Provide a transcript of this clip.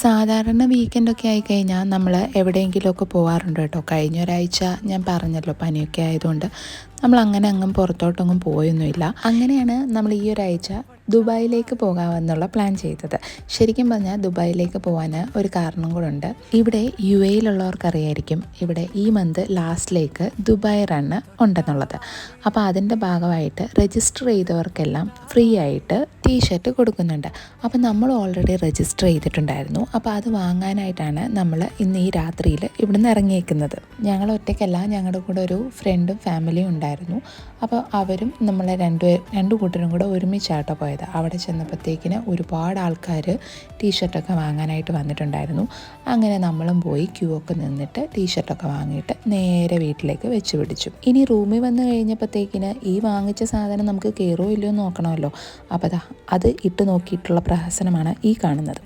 സാധാരണ വീക്കെൻഡൊക്കെ ആയിക്കഴിഞ്ഞാൽ നമ്മൾ എവിടെയെങ്കിലുമൊക്കെ പോകാറുണ്ട് കേട്ടോ. കഴിഞ്ഞ ഒരാഴ്ച ഞാൻ പറഞ്ഞല്ലോ പനിയൊക്കെ ആയതുകൊണ്ട് നമ്മൾ അങ്ങനെ അങ്ങും പുറത്തോട്ടൊന്നും പോയൊന്നുമില്ല. അങ്ങനെയാണ് നമ്മൾ ഈ ഒരാഴ്ച ദുബായിലേക്ക് പോകാമെന്നുള്ള പ്ലാൻ ചെയ്തത്. ശരിക്കും പറഞ്ഞാൽ ദുബായിലേക്ക് പോകാൻ ഒരു കാരണം കൂടെ ഉണ്ട്. ഇവിടെ യു എയിലുള്ളവർക്കറിയായിരിക്കും ഇവിടെ ഈ മന്ത് ലാസ്റ്റിലേക്ക് ദുബായ് റണ്ണ് ഉണ്ടെന്നുള്ളത്. അപ്പോൾ അതിൻ്റെ ഭാഗമായിട്ട് രജിസ്റ്റർ ചെയ്തവർക്കെല്ലാം ഫ്രീ ആയിട്ട് ടീഷർട്ട് കൊടുക്കുന്നുണ്ട്. അപ്പോൾ നമ്മൾ ഓൾറെഡി രജിസ്റ്റർ ചെയ്തിട്ടുണ്ടായിരുന്നു. അപ്പോൾ അത് വാങ്ങാനായിട്ടാണ് നമ്മൾ ഇന്ന് ഈ രാത്രിയിൽ ഇവിടുന്ന് ഇറങ്ങിയേക്കുന്നത്. ഞങ്ങൾ ഒറ്റയ്ക്കല്ല, ഞങ്ങളുടെ കൂടെ ഒരു ഫ്രണ്ടും ഫാമിലിയും ഉണ്ടായിരുന്നു. അപ്പോൾ അവരും നമ്മളെ രണ്ടു കൂട്ടരും കൂടെ ഒരുമിച്ചാട്ടോ പോയത്. അവിടെ ചെന്നപ്പോഴത്തേക്കിന് ഒരുപാട് ആൾക്കാർ ടീഷർട്ടൊക്കെ വാങ്ങാനായിട്ട് വന്നിട്ടുണ്ടായിരുന്നു. അങ്ങനെ നമ്മളും പോയി ക്യൂ ഒക്കെ നിന്നിട്ട് ടീഷർട്ടൊക്കെ വാങ്ങിയിട്ട് നേരെ വീട്ടിലേക്ക് വെച്ച് പിടിച്ചു. ഇനി റൂമിൽ വന്ന് കഴിഞ്ഞപ്പോഴത്തേക്കിന് ഈ വാങ്ങിച്ച സാധനം നമുക്ക് കയറോ ഇല്ലയോ നോക്കണമല്ലോ. അപ്പോൾ അത് ഇട്ട് നോക്കിയിട്ടുള്ള പ്രഹസനമാണ് ഈ കാണുന്നത്.